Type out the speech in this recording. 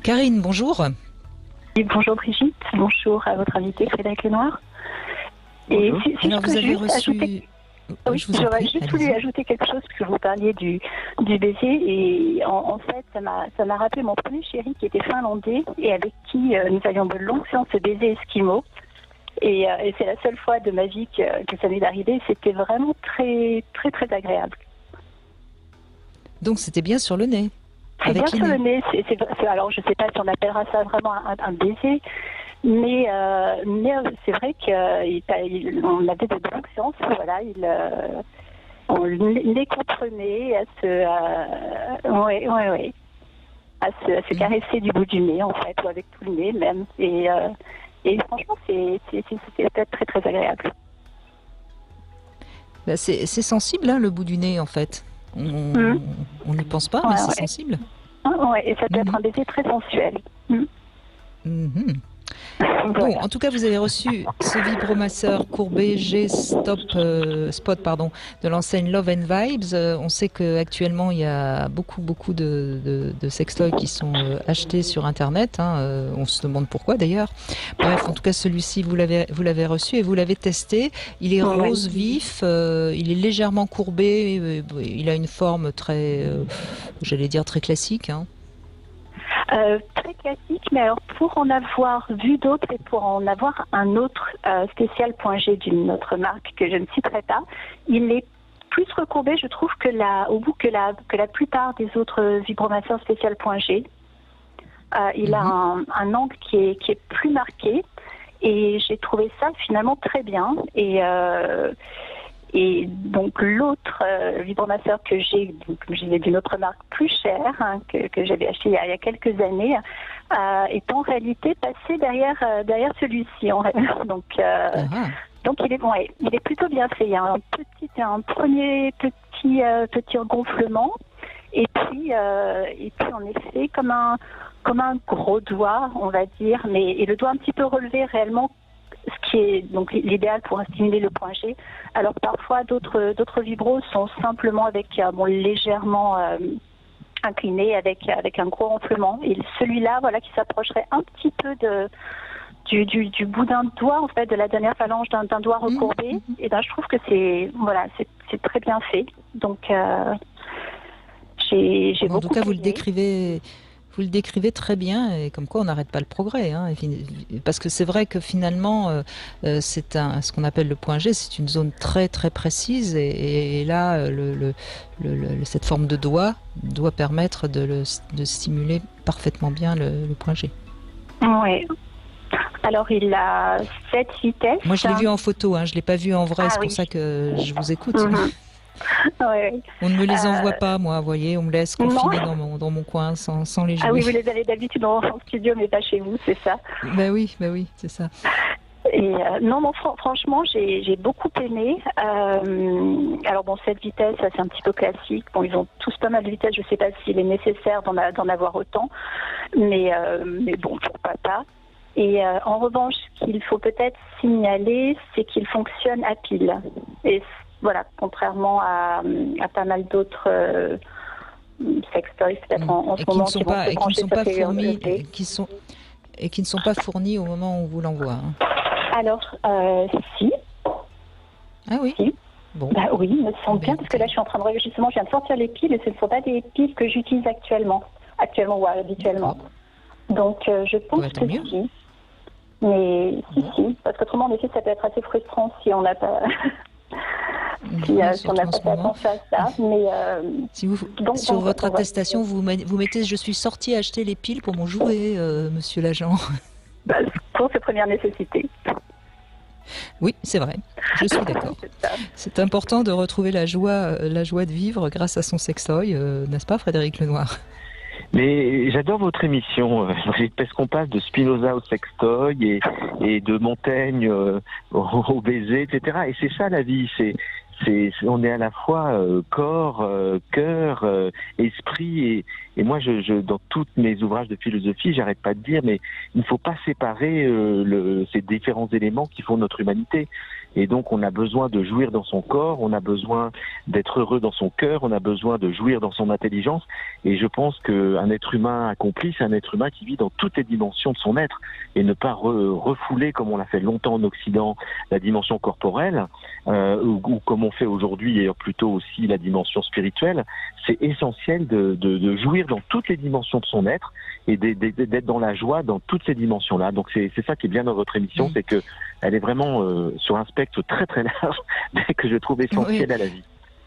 Karine, bonjour. Et bonjour Brigitte, bonjour à votre invité Frédéric Lenoir. Et si alors vous avez reçu... Oui, j'aurais juste voulu ajouter quelque chose, parce que vous parliez du baiser, et en fait, ça m'a rappelé mon premier chéri qui était finlandais, et avec qui nous avions de longues séances de baiser esquimaux. Et c'est la seule fois de ma vie que ça m'est arrivé, c'était vraiment très, très, très agréable. Donc c'était bien sur le nez. C'est bien sur le nez, alors je ne sais pas si on appellera ça vraiment un baiser, mais c'est vrai qu'on avait de longues séances, voilà, on les comprenait à se caresser du bout du nez, en fait, ou avec tout le nez même, et franchement, c'était peut-être très très agréable. Bah c'est sensible, hein, le bout du nez, en fait. On n'y pense pas, mais c'est sensible. Oui, et ça peut être un baiser très sensuel. Bon, en tout cas, vous avez reçu ce vibromasseur courbé G-Spot de l'enseigne Love and Vibes. On sait qu'actuellement, il y a beaucoup de sextoys qui sont achetés sur Internet. On se demande pourquoi d'ailleurs. Bref, en tout cas, celui-ci, vous l'avez reçu et vous l'avez testé. Il est rose vif, il est légèrement courbé. Il a une forme très, j'allais dire très classique. Très classique, mais alors pour en avoir vu d'autres et pour en avoir un autre spécial point G d'une autre marque que je ne citerai pas, il est plus recourbé, je trouve, au bout que la plupart des autres vibromasseurs spécial point G. Il a un angle qui est plus marqué et j'ai trouvé ça finalement très bien. Et donc l'autre vibromasseur que j'ai, d'une autre marque plus chère, que j'avais acheté il y a quelques années, est en réalité passé derrière celui-ci. Donc il est plutôt bien fait. Il y a un premier petit gonflement, et puis en effet comme un gros doigt, on va dire, et le doigt un petit peu relevé réellement, ce qui est donc l'idéal pour stimuler le point G. Alors parfois d'autres vibros sont simplement avec légèrement incliné avec un gros gonflement. Et celui-là, voilà, qui s'approcherait un petit peu du bout d'un doigt, en fait, de la dernière phalange d'un doigt recourbé. Et ben je trouve que c'est très bien fait. Donc j'ai beaucoup. En tout cas, vous le décrivez très bien, et comme quoi on n'arrête pas le progrès, parce que c'est vrai que finalement c'est ce qu'on appelle le point G, c'est une zone très très précise, et là cette forme de doigt doit permettre de stimuler parfaitement bien le point G. Oui. Alors il a 7 vitesses. Moi je l'ai vu en photo, je l'ai pas vu en vrai, c'est pour ça que je vous écoute. Ouais. On ne me les envoie pas, moi, vous voyez, on me laisse confiner dans mon coin sans les jouer. Ah oui, vous les avez d'habitude en studio, mais pas chez vous, c'est ça? Ben oui, c'est ça. Et non, franchement, j'ai beaucoup aimé. Alors bon, cette vitesse, c'est un petit peu classique. Bon, ils ont tous pas mal de vitesse. Je ne sais pas s'il est nécessaire d'en avoir autant, mais bon, pourquoi pas. Et en revanche, ce qu'il faut peut-être signaler, c'est qu'il fonctionne à pile. Et voilà, contrairement à pas mal d'autres sextoys peut-être en ce moment qui ne sont pas fournis au moment où on vous l'envoie. Alors, si. Ah oui. Si. Bon. Bah oui, il me semble bien, parce que là je suis en train de regarder, justement, je viens de sortir les piles et ce ne sont pas des piles que j'utilise actuellement ou habituellement. Donc je pense que si. Mais si, parce qu'autrement en effet ça peut être assez frustrant si on n'a pas si on n'a pas fait attention à ça. Mais sur votre attestation vous mettez je suis sortie acheter les piles pour mon jouet, monsieur l'agent. Pour ses premières nécessités. Oui, c'est vrai, je suis d'accord. C'est important de retrouver la joie de vivre grâce à son sextoy, n'est-ce pas, Frédéric Lenoir? Mais j'adore votre émission, parce qu'on passe de Spinoza au sextoy et de Montaigne au baiser, etc. Et c'est ça la vie, on est à la fois corps, cœur, esprit, et moi dans tous mes ouvrages de philosophie, j'arrête pas de dire, mais il ne faut pas séparer ces différents éléments qui font notre humanité. Et donc on a besoin de jouir dans son corps, on a besoin d'être heureux dans son cœur, on a besoin de jouir dans son intelligence. Et je pense qu'un être humain accompli, c'est un être humain qui vit dans toutes les dimensions de son être et ne pas refouler, comme on l'a fait longtemps en Occident, la dimension corporelle, ou comme on fait aujourd'hui, et plutôt aussi la dimension spirituelle. C'est essentiel de jouir dans toutes les dimensions de son être et d'être dans la joie dans toutes ces dimensions-là. Donc c'est ça qui est bien dans votre émission, c'est que elle est vraiment sur un spectre très très large que je trouve essentiel à la vie.